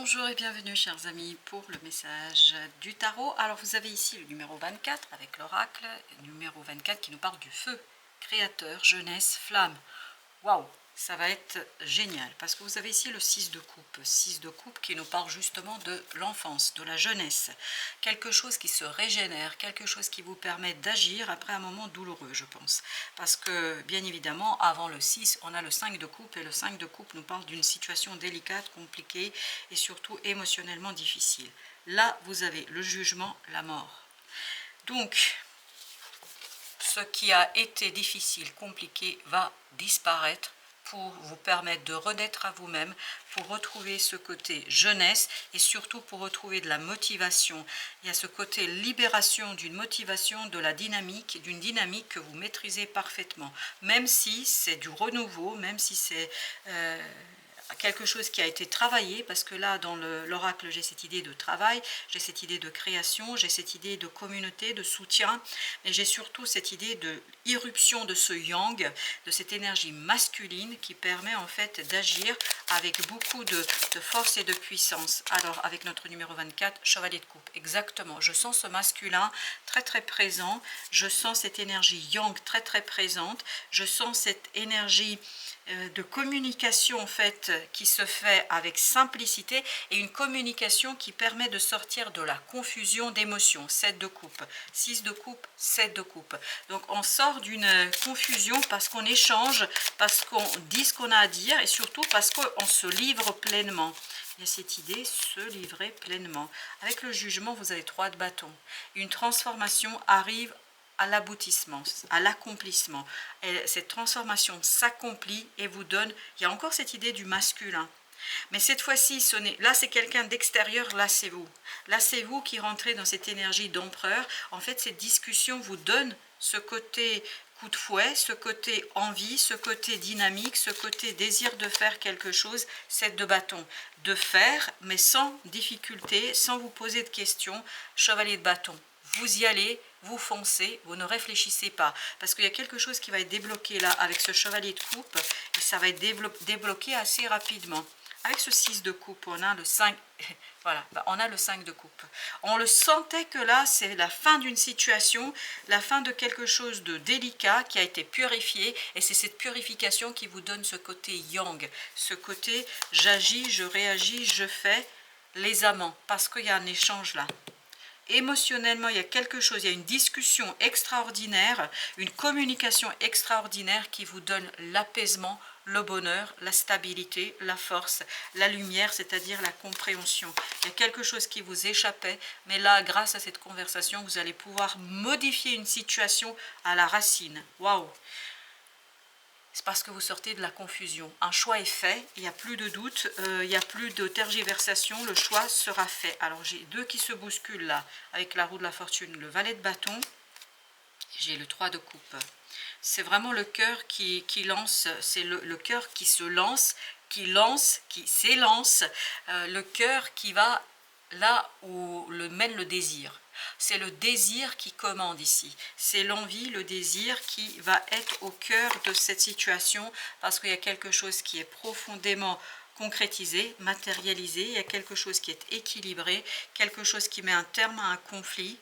Bonjour et bienvenue chers amis pour le message du tarot. Alors vous avez ici le numéro 24 avec l'oracle, numéro 24 qui nous parle du feu, créateur, jeunesse, flamme. Waouh, ça va être génial parce que vous avez ici le 6 de coupe qui nous parle justement de l'enfance, de la jeunesse. Quelque chose qui se régénère, quelque chose qui vous permet d'agir après un moment douloureux, je pense. Parce que bien évidemment, avant le 6, on a le 5 de coupe et le 5 de coupe nous parle d'une situation délicate, compliquée et surtout émotionnellement difficile. Là, vous avez le jugement, la mort. Donc, ce qui a été difficile, compliqué, va disparaître pour vous permettre de renaître à vous-même, pour retrouver ce côté jeunesse et surtout pour retrouver de la motivation. Il y a ce côté libération d'une motivation, de la dynamique, d'une dynamique que vous maîtrisez parfaitement. Même si c'est du renouveau, même si c'est quelque chose qui a été travaillé, parce que là dans l'oracle j'ai cette idée de travail, j'ai cette idée de création, j'ai cette idée de communauté, de soutien, et j'ai surtout cette idée de irruption de ce yang, de cette énergie masculine qui permet en fait d'agir avec beaucoup de force et de puissance. Alors avec notre numéro 24, chevalier de coupe, exactement, je sens ce masculin très très présent, je sens cette énergie yang très très présente, je sens cette énergie de communication en fait qui se fait avec simplicité et une communication qui permet de sortir de la confusion d'émotions. 7 de coupe, 6 de coupe, 7 de coupe. Donc on sort d'une confusion parce qu'on échange, parce qu'on dit ce qu'on a à dire et surtout parce qu'on se livre pleinement. Il y a cette idée, se livrer pleinement. Avec le jugement, vous avez 3 de bâton. Une transformation arrive à l'aboutissement, à l'accomplissement. Cette transformation s'accomplit et vous donne, il y a encore cette idée du masculin. Mais cette fois-ci, là c'est quelqu'un d'extérieur, là c'est vous. Là c'est vous qui rentrez dans cette énergie d'empereur. En fait, cette discussion vous donne ce côté coup de fouet, ce côté envie, ce côté dynamique, ce côté désir de faire quelque chose, 7 de bâton. De faire, mais sans difficulté, sans vous poser de questions, chevalier de bâton. Vous y allez, vous foncez, vous ne réfléchissez pas. Parce qu'il y a quelque chose qui va être débloqué là avec ce chevalier de coupe et ça va être débloqué assez rapidement. Avec ce 6 de coupe, on a le 5, voilà, on a le 5 de coupe. On le sentait que là, c'est la fin d'une situation, la fin de quelque chose de délicat qui a été purifié et c'est cette purification qui vous donne ce côté yang, ce côté j'agis, je réagis, je fais, les amants, parce qu'il y a un échange là. Émotionnellement, il y a quelque chose, il y a une discussion extraordinaire, une communication extraordinaire qui vous donne l'apaisement, le bonheur, la stabilité, la force, la lumière, c'est-à-dire la compréhension. Il y a quelque chose qui vous échappait, mais là, grâce à cette conversation, vous allez pouvoir modifier une situation à la racine. Waouh! C'est parce que vous sortez de la confusion. Un choix est fait, il n'y a plus de doute, il n'y a plus de tergiversation, le choix sera fait. Alors j'ai 2 qui se bousculent là, avec la roue de la fortune, le valet de bâton, j'ai le 3 de coupe. C'est vraiment le cœur qui lance, c'est le cœur qui se lance, qui s'élance, le cœur qui va là où le mène le désir. C'est le désir qui commande ici. C'est l'envie, le désir qui va être au cœur de cette situation parce qu'il y a quelque chose qui est profondément concrétisé, matérialisé, il y a quelque chose qui est équilibré, quelque chose qui met un terme à un conflit,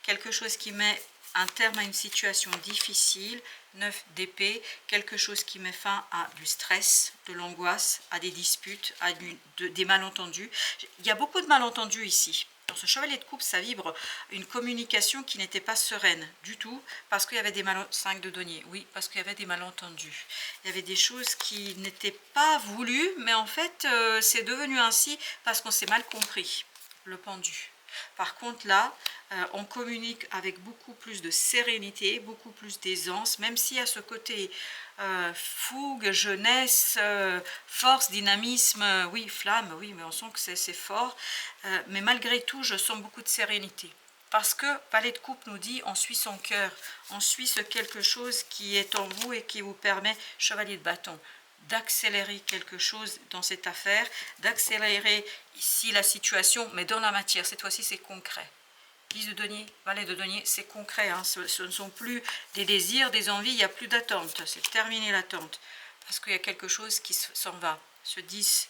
quelque chose qui met un terme à une situation difficile, 9 d'épée, quelque chose qui met fin à du stress, de l'angoisse, à des disputes, à des malentendus. Il y a beaucoup de malentendus ici. Dans ce chevalier de coupe, ça vibre une communication qui n'était pas sereine du tout, parce qu'il y avait des malentendus. 5 de denier, oui, parce qu'il y avait des malentendus. Il y avait des choses qui n'étaient pas voulues, mais en fait, c'est devenu ainsi parce qu'on s'est mal compris, le pendu. Par contre là, on communique avec beaucoup plus de sérénité, beaucoup plus d'aisance, même s'il y a ce côté fougue, jeunesse, force, dynamisme, oui, flamme, oui, mais on sent que c'est fort. Mais malgré tout, je sens beaucoup de sérénité. Parce que Valet de coupe nous dit, on suit son cœur, on suit ce quelque chose qui est en vous et qui vous permet, chevalier de bâton, d'accélérer quelque chose dans cette affaire, d'accélérer ici la situation, mais dans la matière. Cette fois-ci, c'est concret. 10 de denier, valet de denier, c'est concret. Hein. Ce ne sont plus des désirs, des envies, il n'y a plus d'attente. C'est terminé l'attente. Parce qu'il y a quelque chose qui s'en va. Ce 10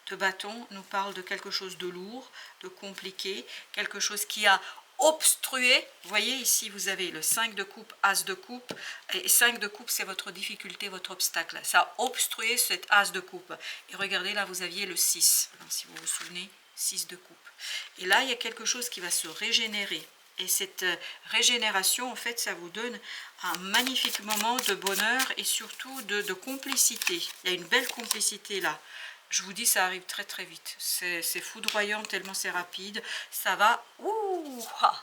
de bâton nous parle de quelque chose de lourd, de compliqué, quelque chose qui a obstrué. Vous voyez ici, vous avez le 5 de coupe, as de coupe, et 5 de coupe, c'est votre difficulté, votre obstacle. Ça a obstrué cet as de coupe. Et regardez, là, vous aviez le 6. Alors, si vous vous souvenez, 6 de coupe. Et là, il y a quelque chose qui va se régénérer. Et cette régénération, en fait, ça vous donne un magnifique moment de bonheur et surtout de complicité. Il y a une belle complicité là. Je vous dis, ça arrive très très vite. C'est foudroyant tellement c'est rapide. Ça va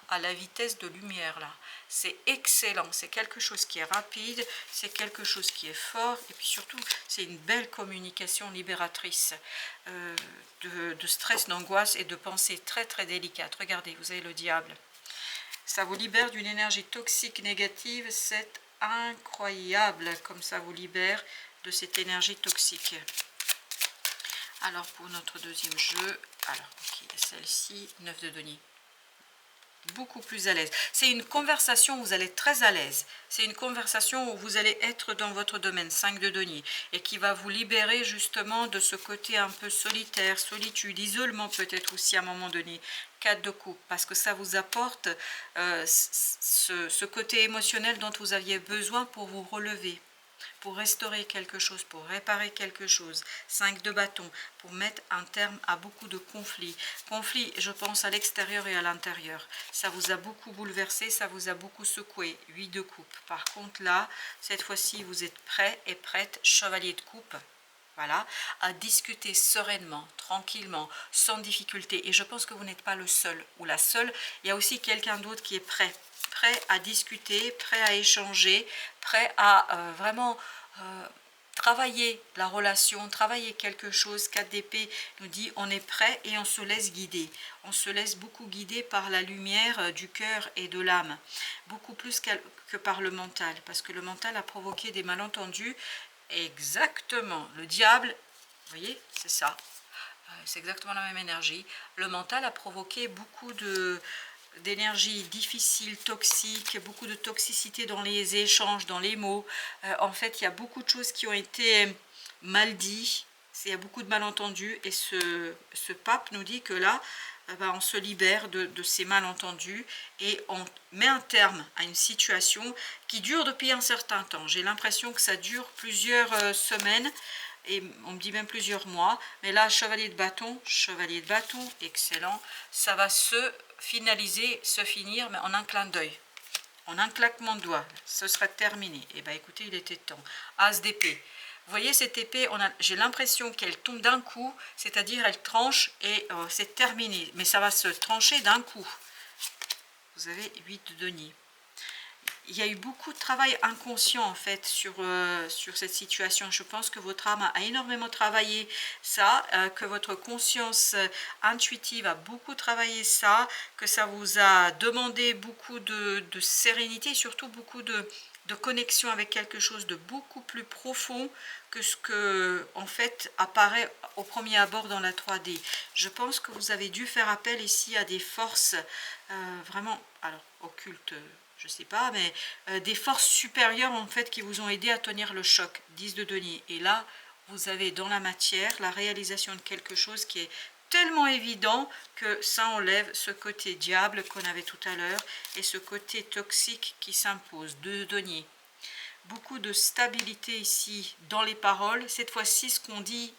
à la vitesse de lumière là. C'est excellent. C'est quelque chose qui est rapide. C'est quelque chose qui est fort. Et puis surtout, c'est une belle communication libératrice de stress, d'angoisse et de pensées très très délicates. Regardez, vous avez le diable. Ça vous libère d'une énergie toxique négative. C'est incroyable comme ça vous libère de cette énergie toxique. Alors pour notre deuxième jeu, alors ok, celle-ci, 9 de denier. Beaucoup plus à l'aise. C'est une conversation où vous allez être très à l'aise. C'est une conversation où vous allez être dans votre domaine, 5 de denier, et qui va vous libérer justement de ce côté un peu solitaire, solitude, isolement peut-être aussi à un moment donné. 4 de coupe, parce que ça vous apporte ce côté émotionnel dont vous aviez besoin pour vous relever, pour restaurer quelque chose, pour réparer quelque chose. 5 de bâton, pour mettre un terme à beaucoup de conflits. Conflits, je pense, à l'extérieur et à l'intérieur. Ça vous a beaucoup bouleversé, ça vous a beaucoup secoué. 8 de coupe. Par contre là, cette fois-ci, vous êtes prêt et prête, chevalier de coupe. Voilà, à discuter sereinement, tranquillement, sans difficulté. Et je pense que vous n'êtes pas le seul ou la seule. Il y a aussi quelqu'un d'autre qui est prêt à discuter, prêt à échanger, prêt à vraiment travailler la relation, travailler quelque chose. 4 d'épée nous dit on est prêt et on se laisse guider. On se laisse beaucoup guider par la lumière du cœur et de l'âme, beaucoup plus que par le mental, parce que le mental a provoqué des malentendus. Exactement, le diable, vous voyez, c'est ça, c'est exactement la même énergie. Le mental a provoqué beaucoup d'énergie difficile, toxique, beaucoup de toxicité dans les échanges, dans les mots. En fait, il y a beaucoup de choses qui ont été mal dites, il y a beaucoup de malentendus, et ce pape nous dit que là, on se libère de ces malentendus et on met un terme à une situation qui dure depuis un certain temps. J'ai l'impression que ça dure plusieurs semaines, et on me dit même plusieurs mois. Mais là, chevalier de bâton, excellent. Ça va se finaliser, se finir, mais en un clin d'œil. En un claquement de doigts, ce sera terminé. Et bien écoutez, il était temps. As d'épée. Vous voyez cette épée, j'ai l'impression qu'elle tombe d'un coup, c'est-à-dire elle tranche et c'est terminé. Mais ça va se trancher d'un coup. Vous avez 8 de denier. Il y a eu beaucoup de travail inconscient en fait sur cette situation. Je pense que votre âme a énormément travaillé ça, que votre conscience intuitive a beaucoup travaillé ça, que ça vous a demandé beaucoup de sérénité et surtout beaucoup de connexion avec quelque chose de beaucoup plus profond que ce que en fait apparaît au premier abord dans la 3D. Je pense que vous avez dû faire appel ici à des forces vraiment, alors occultes, je sais pas, mais des forces supérieures en fait qui vous ont aidé à tenir le choc. 10 de denier. Et là, vous avez dans la matière la réalisation de quelque chose qui est tellement évident que ça enlève ce côté diable qu'on avait tout à l'heure et ce côté toxique qui s'impose. 2 de denier. Beaucoup de stabilité ici dans les paroles. Cette fois-ci, ce qu'on dit,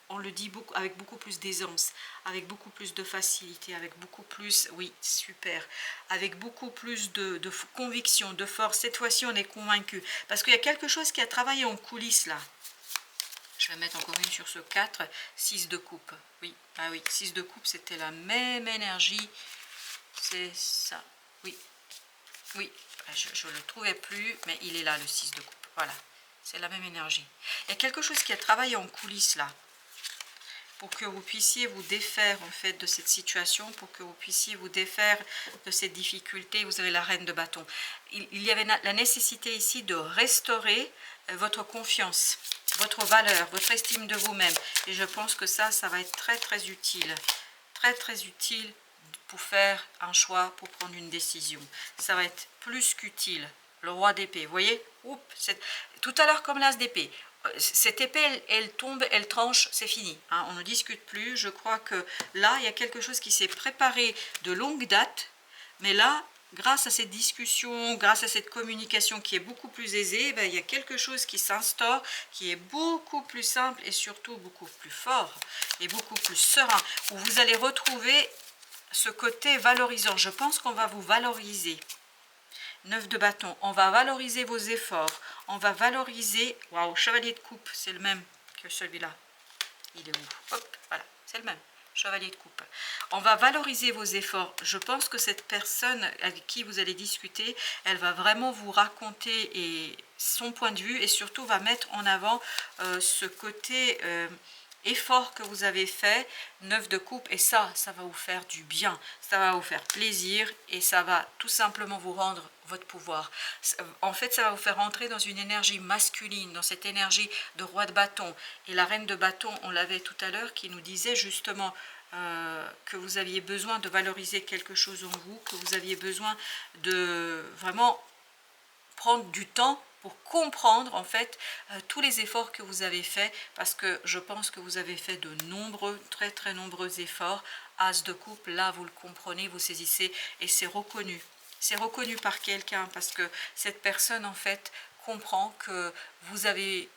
on le dit avec beaucoup plus d'aisance, avec beaucoup plus de facilité, avec beaucoup plus, oui, super, avec beaucoup plus de conviction, de force. Cette fois-ci, on est convaincu. Parce qu'il y a quelque chose qui a travaillé en coulisses là. Je vais mettre encore une sur ce 4, 6 de coupe. Oui, ah oui, 6 de coupe, c'était la même énergie. C'est ça, oui. Oui, je ne le trouvais plus, mais il est là, le 6 de coupe. Voilà, c'est la même énergie. Il y a quelque chose qui a travaillé en coulisses là, pour que vous puissiez vous défaire en fait de cette situation, pour que vous puissiez vous défaire de cette difficulté. Vous avez la reine de bâton. Il y avait la nécessité ici de restaurer votre confiance, votre valeur, votre estime de vous-même. Et je pense que ça va être très très utile. Très très utile pour faire un choix, pour prendre une décision. Ça va être plus qu'utile. Le roi d'épée, vous voyez, tout à l'heure comme l'as d'épée, cette épée, elle tombe, elle tranche, c'est fini. Hein, on ne discute plus. Je crois que là, il y a quelque chose qui s'est préparé de longue date. Mais là, grâce à cette discussion, grâce à cette communication qui est beaucoup plus aisée, ben, il y a quelque chose qui s'instaure, qui est beaucoup plus simple et surtout beaucoup plus fort et beaucoup plus serein, où vous allez retrouver ce côté valorisant. Je pense qu'on va vous valoriser. 9 de bâton, on va valoriser vos efforts, on va valoriser, waouh, chevalier de coupe, c'est le même que celui-là, il est où? Hop, voilà, c'est le même, chevalier de coupe. On va valoriser vos efforts. Je pense que cette personne avec qui vous allez discuter, elle va vraiment vous raconter son point de vue et surtout va mettre en avant ce côté effort que vous avez fait, 9 de coupe, et ça va vous faire du bien, ça va vous faire plaisir et ça va tout simplement vous rendre votre pouvoir. En fait, ça va vous faire entrer dans une énergie masculine, dans cette énergie de roi de bâton. Et la reine de bâton, on l'avait tout à l'heure, qui nous disait justement que vous aviez besoin de valoriser quelque chose en vous, que vous aviez besoin de vraiment prendre du temps pour comprendre en fait tous les efforts que vous avez faits, parce que je pense que vous avez fait de nombreux, très nombreux efforts. As de coupe, là vous le comprenez, vous saisissez et c'est reconnu. C'est reconnu par quelqu'un parce que cette personne en fait comprend que vous avez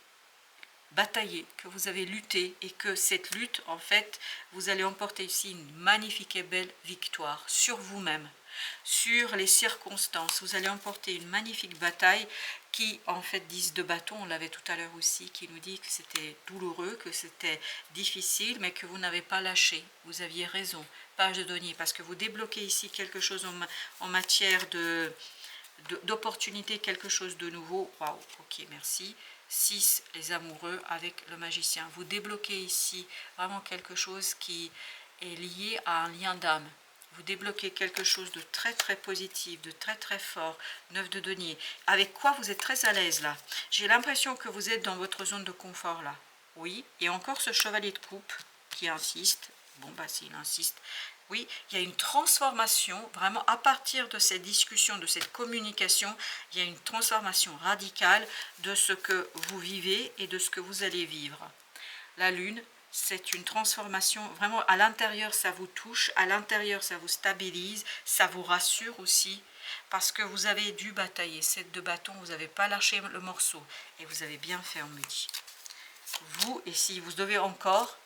bataillé, que vous avez lutté et que cette lutte en fait vous allez emporter ici une magnifique et belle victoire sur vous-même, sur les circonstances. Vous allez emporter une magnifique bataille qui en fait 10 de bâton, on l'avait tout à l'heure aussi, qui nous dit que c'était douloureux, que c'était difficile, mais que vous n'avez pas lâché. Vous aviez raison. Page de denier, parce que vous débloquez ici quelque chose en matière d'opportunité, quelque chose de nouveau. Waouh, ok, merci. 6, les amoureux avec le magicien. Vous débloquez ici vraiment quelque chose qui est lié à un lien d'âme. Vous débloquez quelque chose de très positif, de très fort. 9 de denier. Avec quoi vous êtes très à l'aise là? J'ai l'impression que vous êtes dans votre zone de confort là. Oui, et encore ce chevalier de coupe qui insiste. Bon bah s'il insiste. Oui, il y a une transformation, vraiment à partir de cette discussion, de cette communication, il y a une transformation radicale de ce que vous vivez et de ce que vous allez vivre. La lune, c'est une transformation, vraiment à l'intérieur ça vous touche, à l'intérieur ça vous stabilise, ça vous rassure aussi, parce que vous avez dû batailler. 7 de bâton, vous n'avez pas lâché le morceau et vous avez bien fait, on me dit. Vous, et si vous devez encore...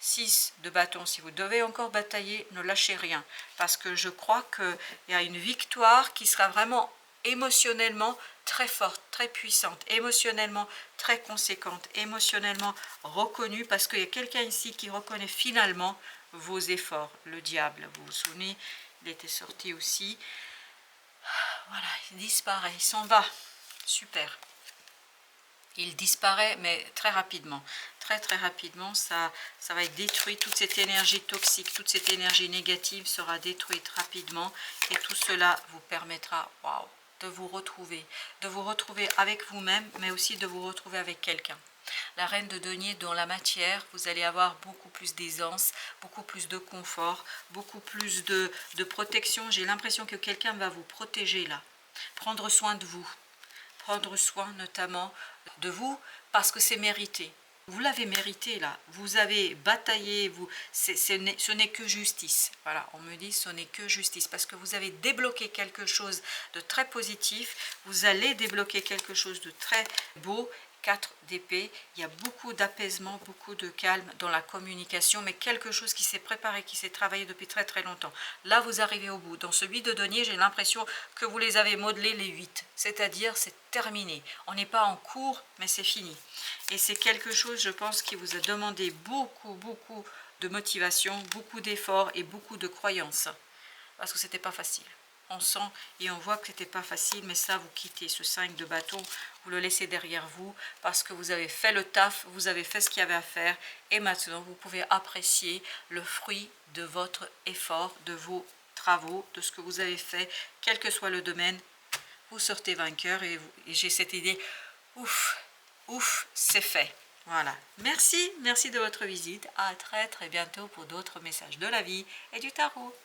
6 de bâton, si vous devez encore batailler, ne lâchez rien, parce que je crois qu'il y a une victoire qui sera vraiment émotionnellement très forte, très puissante, émotionnellement très conséquente, émotionnellement reconnue, parce qu'il y a quelqu'un ici qui reconnaît finalement vos efforts. Le diable, vous vous souvenez, il était sorti aussi. Voilà, il disparaît, il s'en va. Super. Il disparaît, mais très rapidement. Très rapidement, ça va être détruit. Toute cette énergie toxique, toute cette énergie négative sera détruite rapidement. Et tout cela vous permettra, waouh, de vous retrouver avec vous-même, mais aussi de vous retrouver avec quelqu'un. La reine de denier, dans la matière, vous allez avoir beaucoup plus d'aisance, beaucoup plus de confort, beaucoup plus de protection. J'ai l'impression que quelqu'un va vous protéger là, prendre soin de vous. Prendre soin notamment de vous parce que c'est mérité. Vous l'avez mérité là, vous avez bataillé, ce n'est que justice. Voilà, on me dit ce n'est que justice parce que vous avez débloqué quelque chose de très positif, vous allez débloquer quelque chose de très beau. 4 d'épée, il y a beaucoup d'apaisement, beaucoup de calme dans la communication, mais quelque chose qui s'est préparé, qui s'est travaillé depuis très longtemps. Là, vous arrivez au bout. Dans ce 8 de denier, j'ai l'impression que vous les avez modelés les 8, c'est-à-dire c'est terminé. On n'est pas en cours, mais c'est fini. Et c'est quelque chose, je pense, qui vous a demandé beaucoup de motivation, beaucoup d'efforts et beaucoup de croyances, parce que c'était pas facile. On sent et on voit que c'était pas facile, mais ça, vous quittez ce 5 de bâton, vous le laissez derrière vous, parce que vous avez fait le taf, vous avez fait ce qu'il y avait à faire, et maintenant, vous pouvez apprécier le fruit de votre effort, de vos travaux, de ce que vous avez fait, quel que soit le domaine, vous sortez vainqueur, et j'ai cette idée, ouf, c'est fait. Voilà, merci de votre visite, à très bientôt pour d'autres messages de la vie et du tarot.